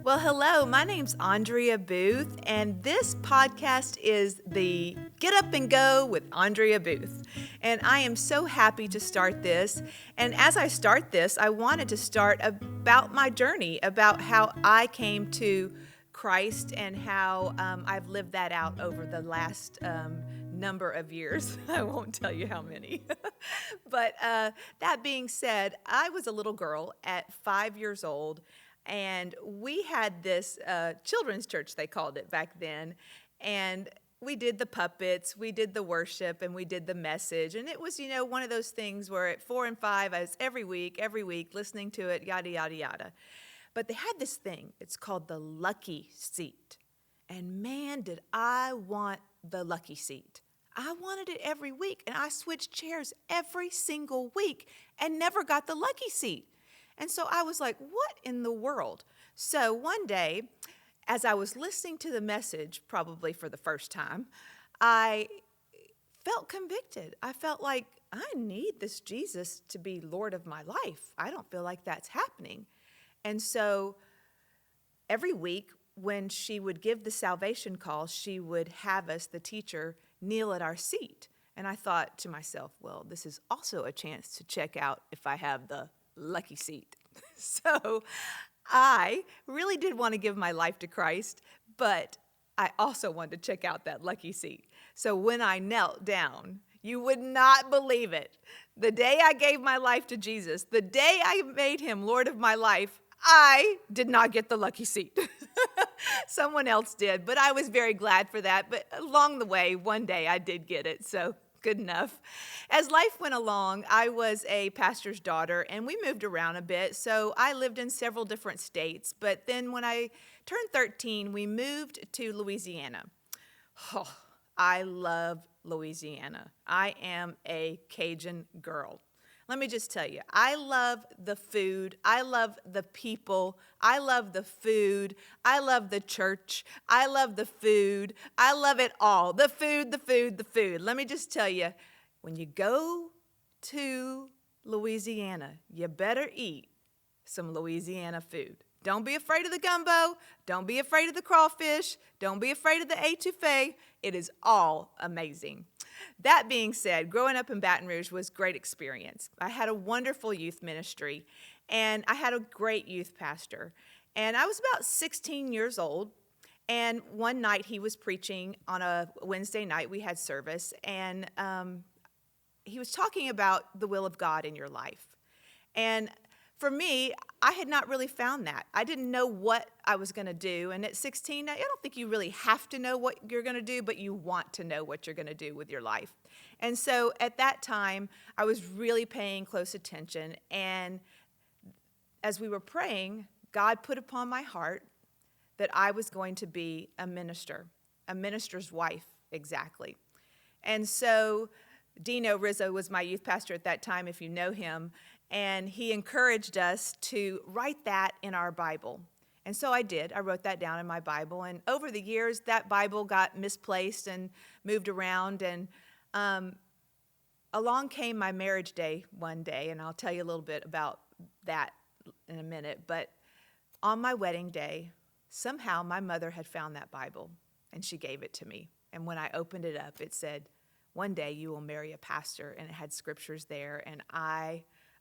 Well, hello, my name's Andrea Booth, and this podcast is the Get Up and Go with Andrea Booth. And I am so happy to start this. And as I start this, I wanted to start about my journey, about how I came to Christ and how I've lived that out over the last number of years. I won't tell you how many. But that being said, I was a little girl at 5 years old. And we had this children's church, they called it back then. And we did the puppets, we did the worship, and we did the message. And it was, one of those things where at 4 and 5, I was every week, listening to it, yada, yada, yada. But they had this thing. It's called the lucky seat. And man, did I want the lucky seat. I wanted it every week. And I switched chairs every single week and never got the lucky seat. And so I was like, what in the world? So one day, as I was listening to the message, probably for the first time, I felt convicted. I felt like I need this Jesus to be Lord of my life. I don't feel like that's happening. And so every week when she would give the salvation call, she would have us, the teacher, kneel at our seat. And I thought to myself, well, this is also a chance to check out if I have the lucky seat. So I really did want to give my life to Christ, but I also wanted to check out that lucky seat. So when I knelt down, you would not believe it. The day I gave my life to Jesus, the day I made him Lord of my life, I did not get the lucky seat. Someone else did, but I was very glad for that. But along the way, one day I did get it, so good enough. As life went along, I was a pastor's daughter, and we moved around a bit, so I lived in several different states. But then when I turned 13, we moved to Louisiana. Oh, I love Louisiana. I am a Cajun girl. Let me just tell you, I love the food. I love the people. I love the food. I love the church. I love the food. I love it all. The food, the food, the food. Let me just tell you, when you go to Louisiana, you better eat some Louisiana food. Don't be afraid of the gumbo. Don't be afraid of the crawfish. Don't be afraid of the etouffee. It is all amazing. That being said, growing up in Baton Rouge was a great experience. I had a wonderful youth ministry, and I had a great youth pastor. And I was about 16 years old, and one night he was preaching on a Wednesday night. We had service, and he was talking about the will of God in your life. And for me, I had not really found that. I didn't know what I was going to do. And at 16, I don't think you really have to know what you're going to do, but you want to know what you're going to do with your life. And so at that time, I was really paying close attention. And as we were praying, God put upon my heart that I was going to be a minister's wife, exactly. And so Dino Rizzo was my youth pastor at that time, if you know him. And he encouraged us to write that in our Bible. And so I did. I wrote that down in my Bible. And over the years, that Bible got misplaced and moved around. And along came my marriage day one day. And I'll tell you a little bit about that in a minute. But on my wedding day, somehow my mother had found that Bible. And she gave it to me. And when I opened it up, it said, "One day you will marry a pastor." And it had scriptures there. And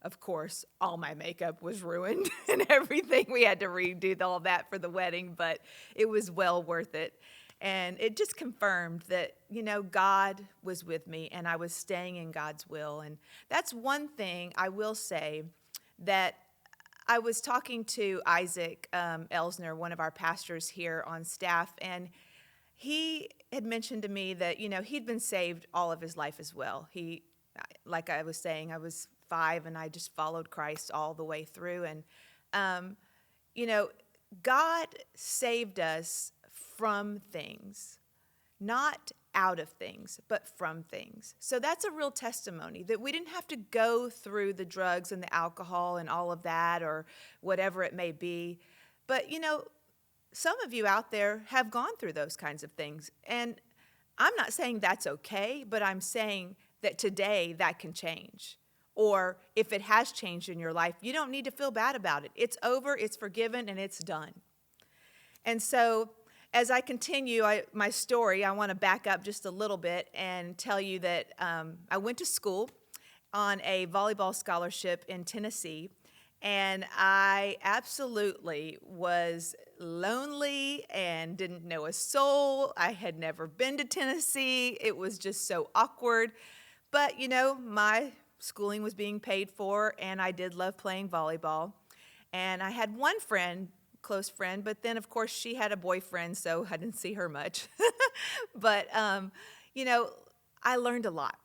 of course, all my makeup was ruined and everything. We had to redo all that for the wedding, but it was well worth it. And it just confirmed that, God was with me and I was staying in God's will. And that's one thing I will say, that I was talking to Isaac Elsner, one of our pastors here on staff, and he had mentioned to me that, he'd been saved all of his life as well. Like I was saying, I was 5 and I just followed Christ all the way through. And, God saved us from things, not out of things, but from things. So that's a real testimony that we didn't have to go through the drugs and the alcohol and all of that or whatever it may be. But, some of you out there have gone through those kinds of things. And I'm not saying that's okay, but I'm saying that today that can change. Or if it has changed in your life, you don't need to feel bad about it. It's over, it's forgiven, and it's done. And so as I continue my story, I want to back up just a little bit and tell you that I went to school on a volleyball scholarship in Tennessee, and I absolutely was lonely and didn't know a soul. I had never been to Tennessee. It was just so awkward. But, my schooling was being paid for, and I did love playing volleyball. And I had one friend, close friend, but then, of course, she had a boyfriend, so I didn't see her much. But, I learned a lot.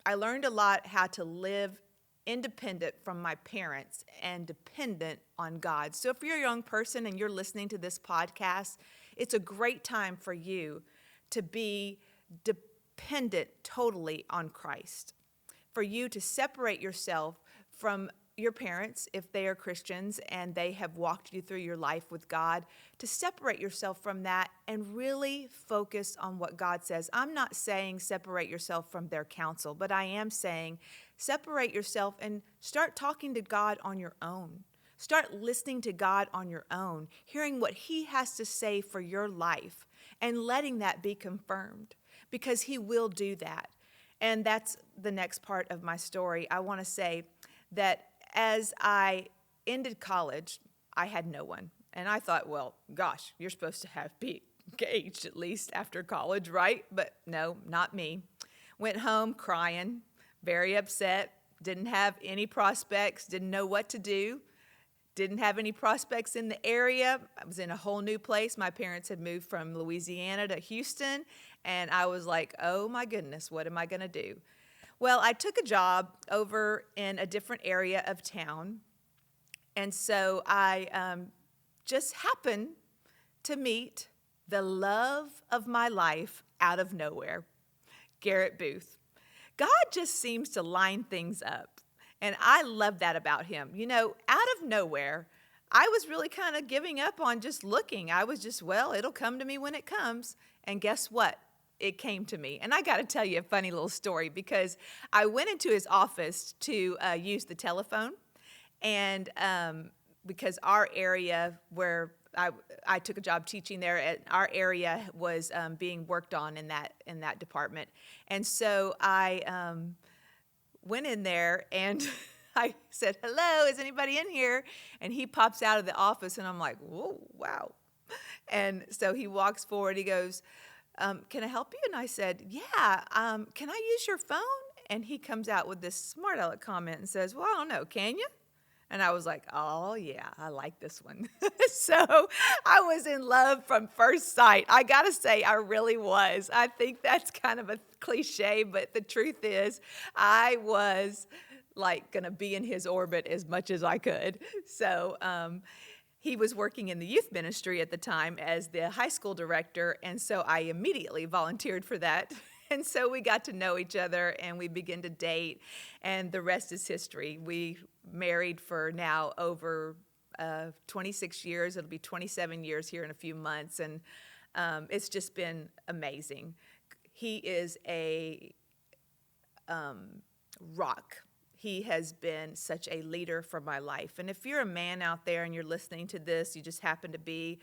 I learned a lot how to live independent from my parents and dependent on God. So if you're a young person and you're listening to this podcast, it's a great time for you to be dependent totally on Christ, for you to separate yourself from your parents, if they are Christians and they have walked you through your life with God, to separate yourself from that and really focus on what God says. I'm not saying separate yourself from their counsel, but I am saying separate yourself and start talking to God on your own. Start listening to God on your own, hearing what He has to say for your life and letting that be confirmed, because He will do that. And that's the next part of my story. I want to say that as I ended college, I had no one. And I thought, well, gosh, you're supposed to be engaged at least after college, right? But no, not me. Went home crying, very upset, didn't have any prospects, didn't know what to do, didn't have any prospects in the area. I was in a whole new place. My parents had moved from Louisiana to Houston, and I was like, oh my goodness, what am I going to do? Well, I took a job over in a different area of town, and so I just happened to meet the love of my life out of nowhere, Garrett Booth. God just seems to line things up, and I love that about him. Out of nowhere, I was really kind of giving up on just looking. I was just, well, it'll come to me when it comes, and guess what? It came to me. And I got to tell you a funny little story, because I went into his office to use the telephone, and because our area where I took a job teaching there, our area was being worked on in that department. And so I went in there and I said, hello, is anybody in here? And he pops out of the office, and I'm like, whoa, wow. And so he walks forward, he goes, can I help you? And I said, yeah, can I use your phone? And he comes out with this smart aleck comment and says, well, I don't know, can you? And I was like, oh, yeah, I like this one. So I was in love from first sight. I got to say, I really was. I think that's kind of a cliche, but the truth is I was like going to be in his orbit as much as I could. So he was working in the youth ministry at the time as the high school director, and so I immediately volunteered for that. And so we got to know each other, and we began to date, and the rest is history. We married for now over 26 years. It'll be 27 years here in a few months, and it's just been amazing. He is a rock. He has been such a leader for my life. And if you're a man out there and you're listening to this, you just happen to be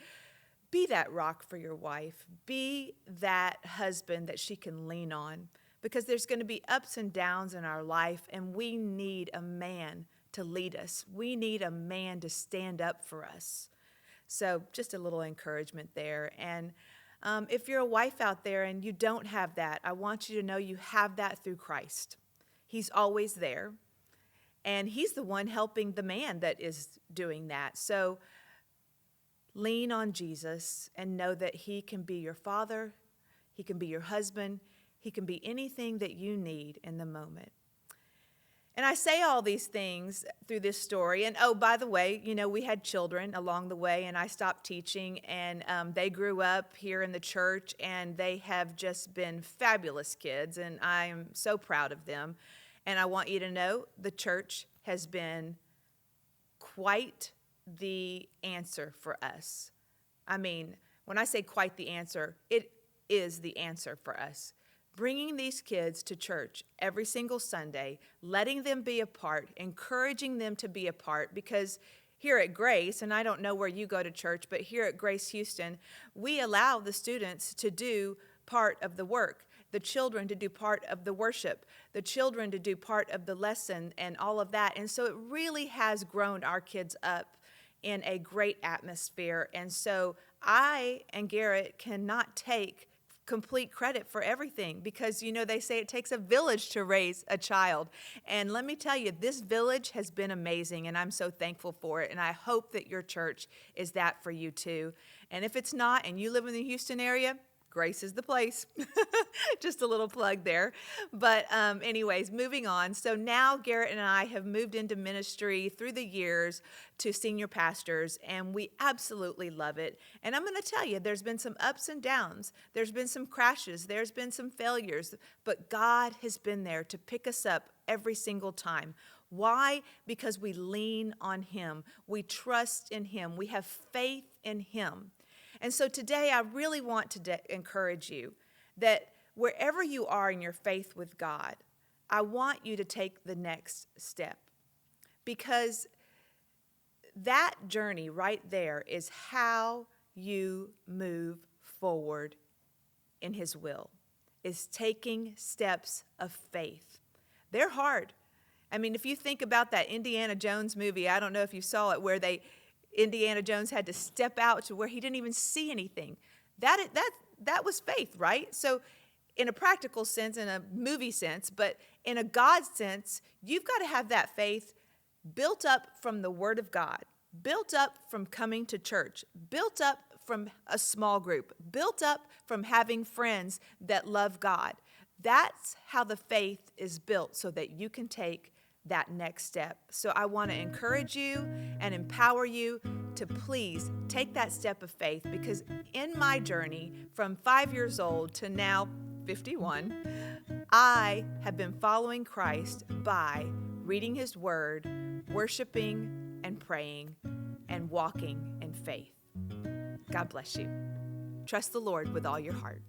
that rock for your wife. Be that husband that she can lean on, because there's going to be ups and downs in our life, and we need a man to lead us. We need a man to stand up for us. So just a little encouragement there. And if you're a wife out there and you don't have that, I want you to know you have that through Christ. He's always there, and he's the one helping the man that is doing that. So lean on Jesus and know that he can be your father, he can be your husband, he can be anything that you need in the moment. And I say all these things through this story. And oh, by the way, we had children along the way, and I stopped teaching, and they grew up here in the church, and they have just been fabulous kids, and I am so proud of them. And I want you to know the church has been quite the answer for us. I mean, when I say quite the answer, it is the answer for us. Bringing these kids to church every single Sunday, letting them be a part, encouraging them to be a part, because here at Grace, and I don't know where you go to church, but here at Grace Houston, we allow the students to do part of the work, the children to do part of the worship, the children to do part of the lesson and all of that. And so it really has grown our kids up in a great atmosphere. And so I and Garrett cannot take complete credit for everything because, they say it takes a village to raise a child. And let me tell you, this village has been amazing, and I'm so thankful for it. And I hope that your church is that for you too. And if it's not, and you live in the Houston area, Grace is the place. Just a little plug there. But anyways, moving on. So now Garrett and I have moved into ministry through the years to senior pastors, and we absolutely love it. And I'm going to tell you, there's been some ups and downs. There's been some crashes. There's been some failures. But God has been there to pick us up every single time. Why? Because we lean on Him. We trust in Him. We have faith in Him. And so today I really want to encourage you that wherever you are in your faith with God, I want you to take the next step, because that journey right there is how you move forward in His will, is taking steps of faith. They're hard. I mean, if you think about that Indiana Jones movie, I don't know if you saw it, where Indiana Jones had to step out to where he didn't even see anything. That was faith, right? So in a practical sense, in a movie sense, but in a God sense, you've got to have that faith built up from the Word of God, built up from coming to church, built up from a small group, built up from having friends that love God. That's how the faith is built, so that you can take that next step. So I want to encourage you and empower you to please take that step of faith, because in my journey from 5 years old to now 51, I have been following Christ by reading His Word, worshiping and praying, and walking in faith. God bless you. Trust the Lord with all your heart.